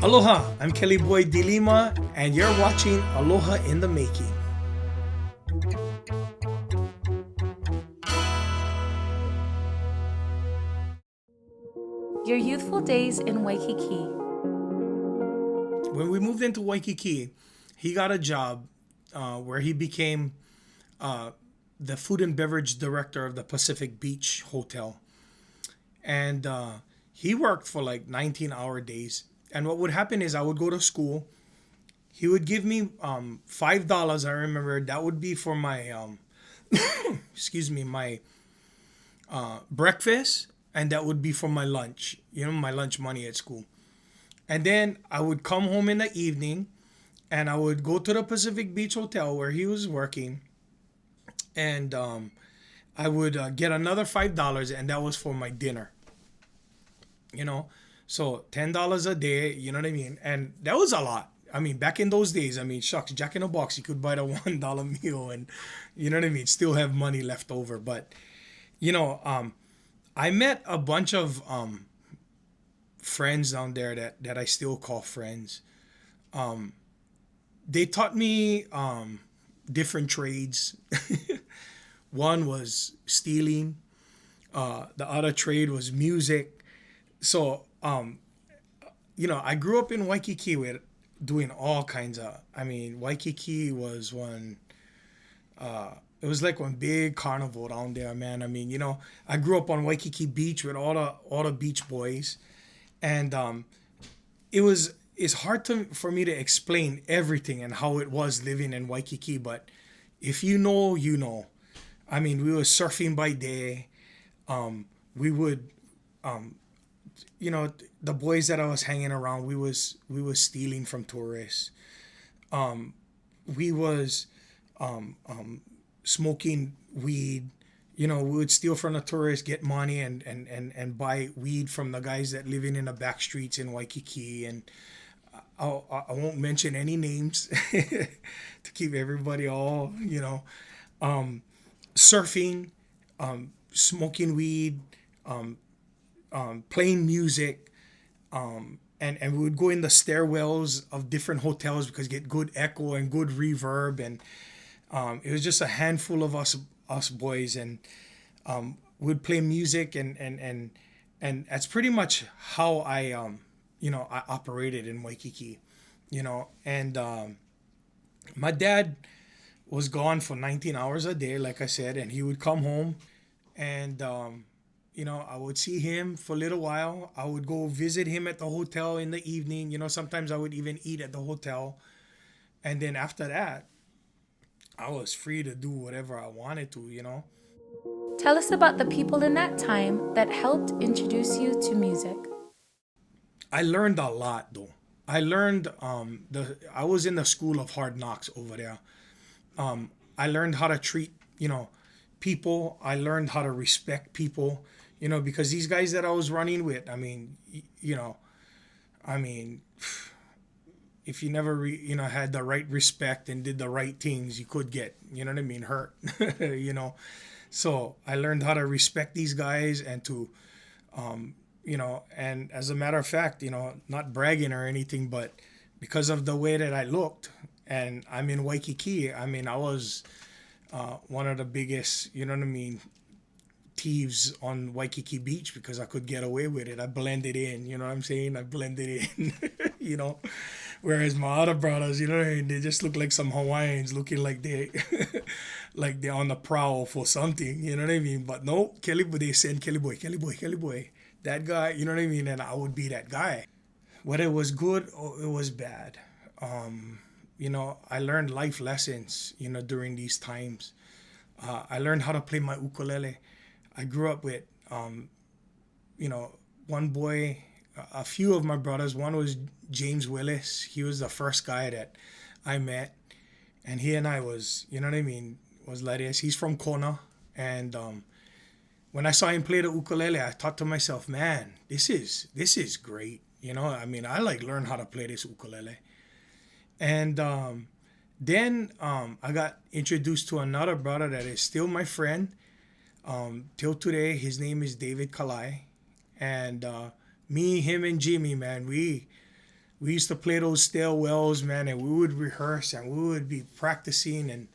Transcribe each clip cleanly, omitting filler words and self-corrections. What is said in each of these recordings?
Aloha, I'm Kelly Boy Dilima, and you're watching Aloha in the Making. Your youthful days in Waikiki. When we moved into Waikiki, he got a job where he became uh, the food and beverage director of the Pacific Beach Hotel. And he worked for like 19-hour days. And what would happen is I would go to school. He would give me $5. I remember that would be for my excuse me, my breakfast, and that would be for my lunch. My lunch money at school. And then I would come home in the evening, and I would go to the Pacific Beach Hotel where he was working, and I would get another $5, and that was for my dinner. You know, so $10 a day. You know what I mean? And that was a lot. I mean, back in those days, I mean, shucks, Jack in a Box, you could buy the $1 meal, and you know what I mean, still have money left over. But you know, I met a bunch of friends down there that I still call friends. They taught me different trades. One was stealing. The other trade was music. So, I grew up in Waikiki with doing all kinds of. I mean, Waikiki was one. It was like one big carnival down there, man. I mean, I grew up on Waikiki Beach with all the beach boys, and it's hard for me to explain everything and how it was living in Waikiki. But if you know, you know. I mean, we were surfing by day. We would, the boys that I was hanging around, we was stealing from tourists. We was smoking weed. We would steal from the tourists, get money, and buy weed from the guys that living in the back streets in Waikiki. And I won't mention any names to keep everybody all, surfing, smoking weed, playing music. And we would go in the stairwells of different hotels because get good echo and good reverb. And it was just a handful of us boys, and we'd play music, and that's pretty much how I operated in Waikiki. And my dad was gone for 19 hours a day, like I said, and he would come home, and I would see him for a little while. I would go visit him at the hotel in the evening. Sometimes I would even eat at the hotel, and then after that, I was free to do whatever I wanted to. Tell us about the people in that time that helped introduce you to music. I learned a lot though. I learned I was in the school of hard knocks over there. I learned how to treat, people. I learned how to respect people, because these guys that I was running with, I mean, I mean, if you never had the right respect and did the right things, you could get, what I mean, hurt. So I learned how to respect these guys, and to and as a matter of fact, not bragging or anything, but because of the way that I looked, and I'm in Waikiki, I mean, I was one of the biggest, thieves on Waikiki Beach, because I could get away with it. I blended in, you know what I'm saying? I blended in, you know. Whereas my other brothers, they just look like some Hawaiians looking like like they're on the prowl for something, you know what I mean? But no, Kelly, they send Kelly boy, Kelly boy, Kelly boy. That guy, you know what I mean? And I would be that guy. Whether it was good or it was bad. I learned life lessons, during these times. I learned how to play my ukulele. I grew up with, one boy, a few of my brothers. One was James Willis. He was the first guy that I met. And he and I was, you know what I mean, was like this. He's from Kona. And when I saw him play the ukulele, I thought to myself, man, this is great. I mean, I learn how to play this ukulele. And then I got introduced to another brother that is still my friend. Till today, his name is David Kalai. And me, him, and Jimmy, man, we used to play those stairwells, man, and we would rehearse and we would be practicing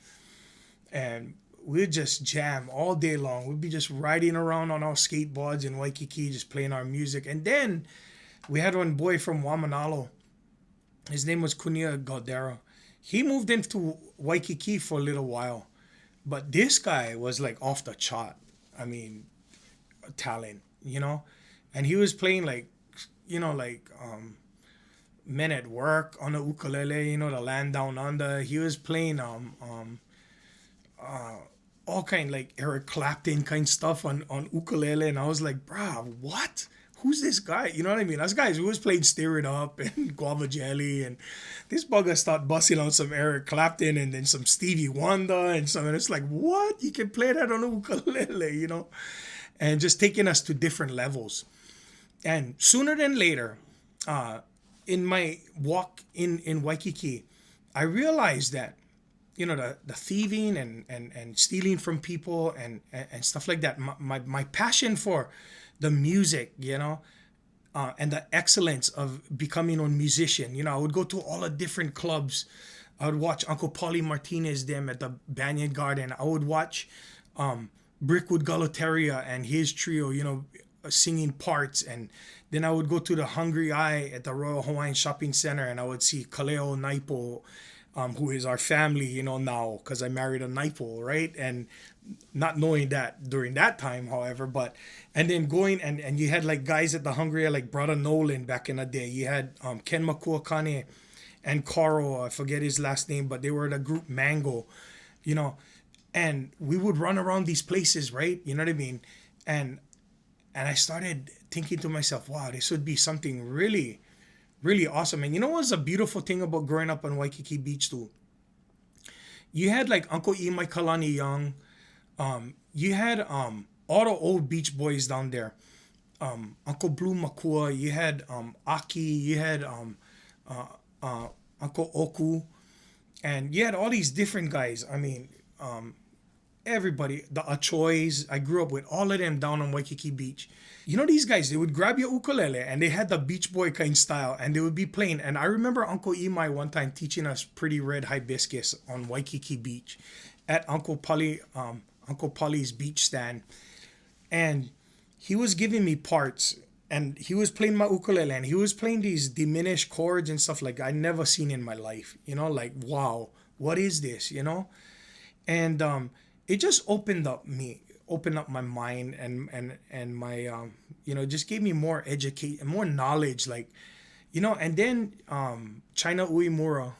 and we'd just jam all day long. We'd be just riding around on our skateboards in Waikiki, just playing our music. And then we had one boy from Wamanalo. His name was Kunia Galdero. He moved into Waikiki for a little while. But this guy was like off the chart. I mean, talent, And he was playing like, Men at Work on the ukulele, the Land Down Under. He was playing all kind like Eric Clapton kind stuff on ukulele, and I was like, bruh, what? Who's this guy? You know what I mean? Us guys who was playing Stir It Up and Guava Jelly, and this bugger start busting on some Eric Clapton and then some Stevie Wonder and some, and it's like, what? You can play that on a ukulele, And just taking us to different levels. And sooner than later, in my walk in Waikiki, I realized that the thieving and stealing from people and stuff like that. My passion for the music, and the excellence of becoming a musician. I would go to all the different clubs. I would watch Uncle Paulie Martinez them at the Banyan Garden. I would watch Brickwood Galoteria and his trio, singing parts. And then I would go to the Hungry Eye at the Royal Hawaiian Shopping Center, and I would see Kaleo Naipo, who is our family, now, because I married a Naipo, right? And not knowing that during that time, however, and then going, and you had like guys at the Hungry Eye, like Brother Nolan back in the day. You had Ken Makuakane and Carl, I forget his last name, but they were the group Mango, and we would run around these places, right? You know what I mean? And I started thinking to myself, wow, this would be something really, really awesome. And what's a beautiful thing about growing up on Waikiki Beach too? You had like Uncle Imai Kalani Young. You had all the old Beach Boys down there. Uncle Blue Makua. You had Aki. You had Uncle Oku. And you had all these different guys. I mean, everybody, the Achoys. I grew up with all of them down on Waikiki Beach. These guys, they would grab your ukulele and they had the Beach Boy kind style and they would be playing. And I remember Uncle Imai one time teaching us Pretty Red Hibiscus on Waikiki Beach at Uncle Polly's beach stand. And he was giving me parts and he was playing my ukulele and he was playing these diminished chords and stuff like I never seen in my life. Like, wow, what is this, And it just opened up my mind and my just gave me more educate and more knowledge, like and then China Uemura,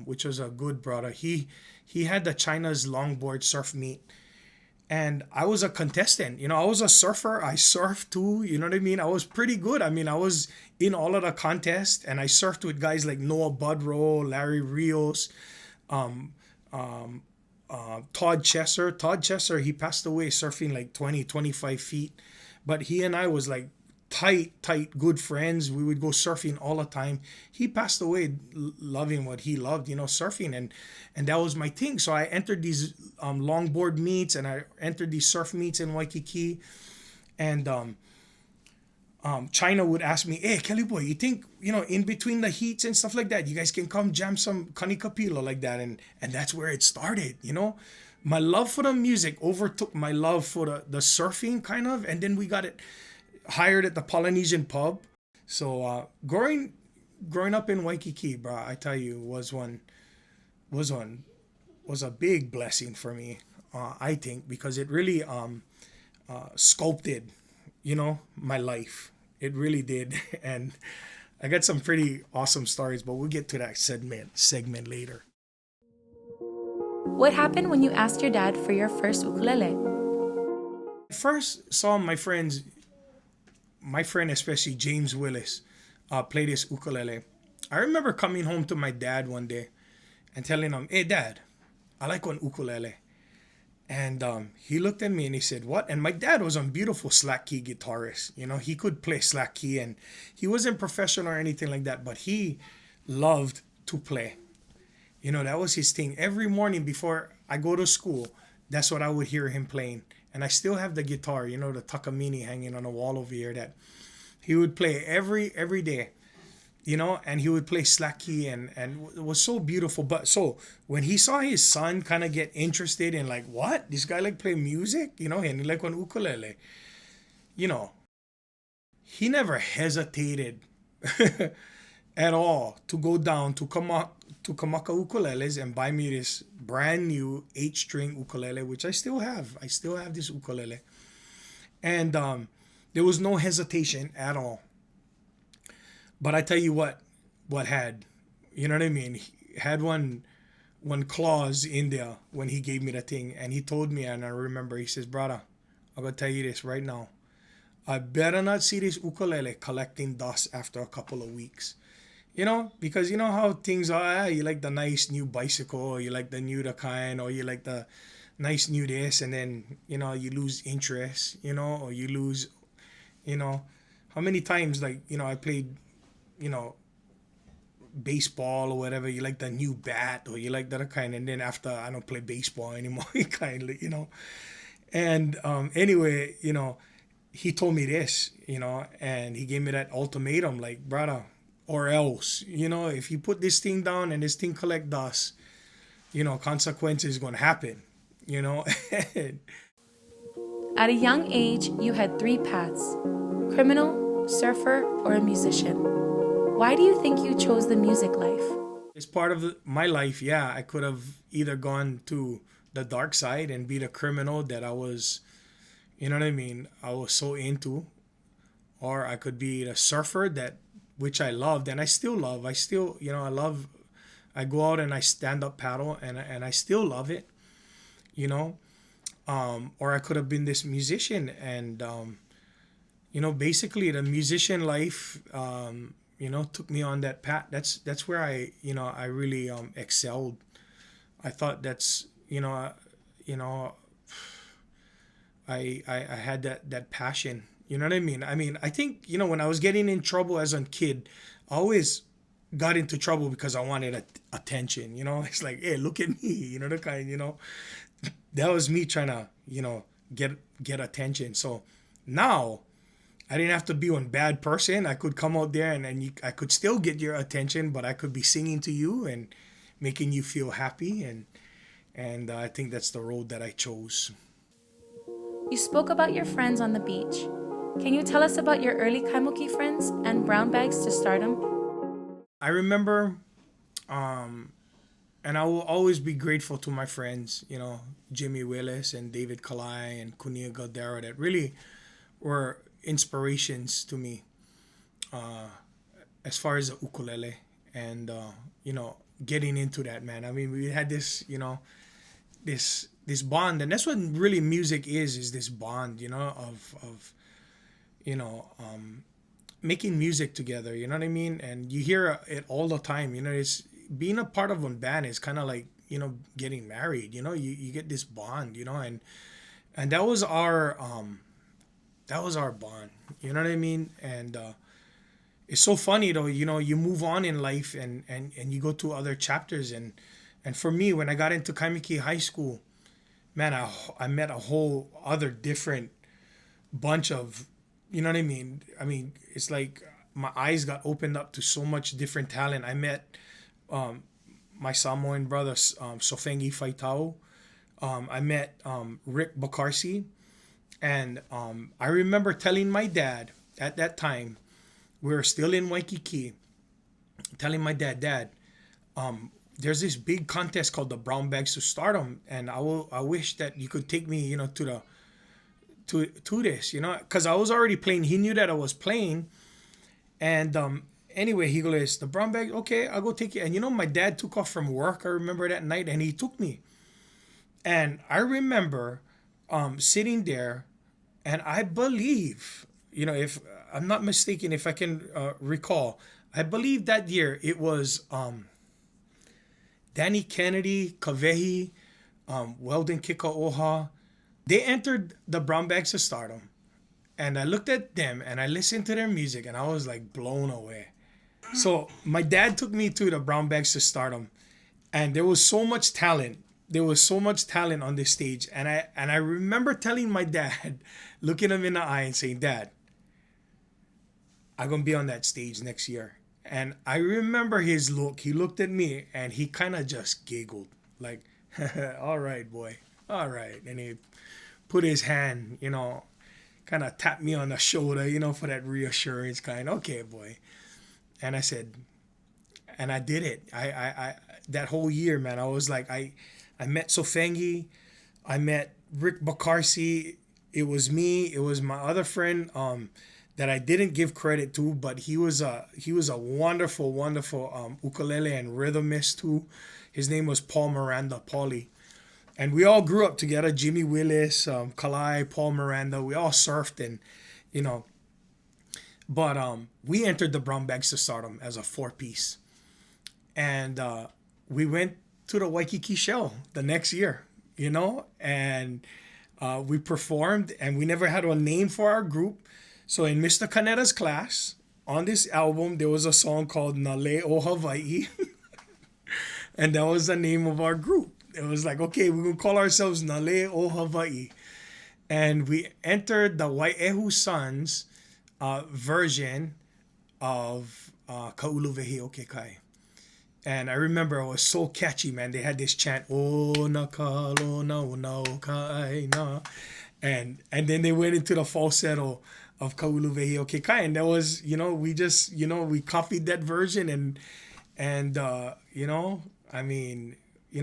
which was a good brother, he had the China's longboard surf meet, and I was a contestant. I was a surfer. I surfed too, you know what I mean? I was pretty good. I mean, I was in all of the contests and I surfed with guys like Noah Budrow, Larry Rios, Todd Chesser, he passed away surfing like 25 feet. But he and I was like tight, good friends. We would go surfing all the time. He passed away loving what he loved, surfing. And that was my thing. So I entered these longboard meets and I entered these surf meets in Waikiki. And China would ask me, hey, Kelly boy, you think, in between the heats and stuff like that, you guys can come jam some kanikapila like that. And that's where it started, My love for the music overtook my love for the surfing kind of. And then we got it hired at the Polynesian pub. So growing up in Waikiki, bro, I tell you, was a big blessing for me, I think, because it really sculpted, my life. It really did. And I got some pretty awesome stories, but we'll get to that segment later. What happened when you asked your dad for your first ukulele? I first saw my friend especially James Willis, play this ukulele. I remember coming home to my dad one day and telling him, hey dad, I like one ukulele. And he looked at me and he said, what? And my dad was a beautiful slack key guitarist. He could play slack key and he wasn't professional or anything like that, but he loved to play. That was his thing. Every morning before I go to school, that's what I would hear him playing. And I still have the guitar, the Takamine hanging on the wall over here that he would play every day. and he would play slacky, and it was so beautiful. But so when he saw his son kind of get interested in, like, what, this guy like play music, and he like on ukulele, you know he never hesitated at all to go down to Kamaka Ukuleles and buy me this brand new 8 string ukulele, which I still have. I still have this ukulele. And there was no hesitation at all. But I tell you what had, you know what I mean? He had one clause in there when he gave me the thing, and he told me, and I remember, he says, "Brother, I'm gonna tell you this right now. I better not see this ukulele collecting dust after a couple of weeks." Because you know how things are. You like the nice new bicycle, or you like the new the kind, or you like the nice new this, and then you lose interest, or you lose, you know, how many times, like, I played, you know, baseball or whatever. You like the new bat, or you like that kind, and then after, I don't play baseball anymore, kindly. And anyway, he told me this, and he gave me that ultimatum, like, brother, or else, if you put this thing down and this thing collect dust, consequences going to happen, you know. At a young age, you had 3 paths: criminal, surfer, or a musician. Why do you think you chose the music life? It's part of my life. Yeah, I could have either gone to the dark side and be the criminal that I was, I was so into, or I could be the surfer, that which I loved and I still love. I still, I go out and I stand up paddle, and I still love it, you know. Or I could have been this musician, and basically the musician life, took me on that path. That's where I really excelled. I thought that's, you know I had that passion. You know what I mean? I think, when I was getting in trouble as a kid, I always got into trouble because I wanted attention. It's like, hey, look at me. The kind. That was me trying to, get attention. So now I didn't have to be one bad person. I could come out there, I could still get your attention, but I could be singing to you and making you feel happy, and I think that's the road that I chose. You spoke about your friends on the beach. Can you tell us about your early Kaimuki friends and brown bags to stardom? I remember, and I will always be grateful to my friends, Jimmy Willis and David Kalai and Kunia Galdero, that really were inspirations to me, as far as the ukulele, and getting into that, man. We had this, this bond, and that's what really music is this bond, of you know making music together, you know what I mean? And you hear it all the time, it's being a part of one band is kind of like, getting married, you get this bond, and that was our bond, you know what I mean? And it's so funny though, you move on in life, and you go to other chapters, and for me, when I got into Kaimiki High School, man, I met a whole other different bunch of, you know what I mean? It's like my eyes got opened up to so much different talent. I met my Samoan brother, Sofengi Faitao. I met Rick Bakarsi. And I remember telling my dad at that time, we were still in Waikiki, telling my dad, there's this big contest called the Brown Bags to Stardom, and I wish that you could take me, to this, because I was already playing. He knew that I was playing, and anyway, he goes, the Brown Bag, okay, I'll go take you. And my dad took off from work. I remember that night, and he took me, and I remember sitting there, and I believe, if I'm not mistaken, if I can recall, I believe that year it was Danny Kennedy, Kavehi, Weldon Kikaoha. They entered the Brown Bags of Stardom, and I looked at them and I listened to their music, and I was like blown away. So my dad took me to the Brown Bags of Stardom, and there was so much talent. There was so much talent on this stage, and I remember telling my dad, looking him in the eye and saying, "Dad, I'm gonna be on that stage next year." And I remember his look. He looked at me and he kind of just giggled, like, all right, boy, all right. And he put his hand, kind of tapped me on the shoulder, for that reassurance kind. Okay, boy. And I said, and I did it. I that whole year, man, I was like, I met Sofengi, I met Rick Bacarsi. It was me. It was my other friend that I didn't give credit to, but he was a wonderful, wonderful ukulele and rhythmist too. His name was Paul Miranda, Paulie. And we all grew up together. Jimmy Willis, Kalai, Paul Miranda. We all surfed and, But we entered the Brown Bags to Stardom as a 4-piece. And we went to the Waikiki Shell the next year, and we performed, and we never had a name for our group. So in Mr. Canetta's class, on this album, there was a song called Naleo Hawaii. And that was the name of our group. It was like, okay, we're going to call ourselves Naleo Hawaii. And we entered the Wai'ehu Suns version of Ka'uluwehi o ke Kai. And I remember it was so catchy, man. They had this chant, O na kalo na o na o kai na. And then they went into the falsetto of Ka'uluwehi o ke Kai. And that was, we just, we copied that version. And I mean,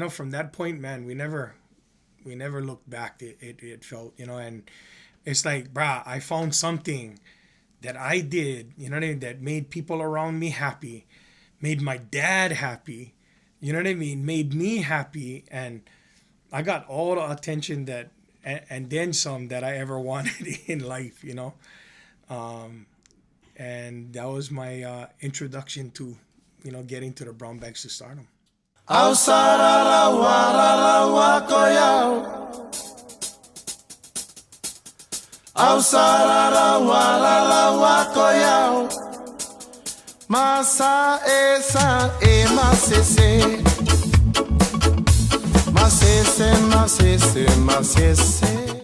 from that point, man, we never looked back. It felt, and it's like, brah, I found something that I did, that made people around me happy, made my dad happy, made me happy, and I got all the attention that, and then some that I ever wanted in life, and that was my introduction to, getting to the Brown Bags to Stardom. Masa esa e masese, masese, masese, masese.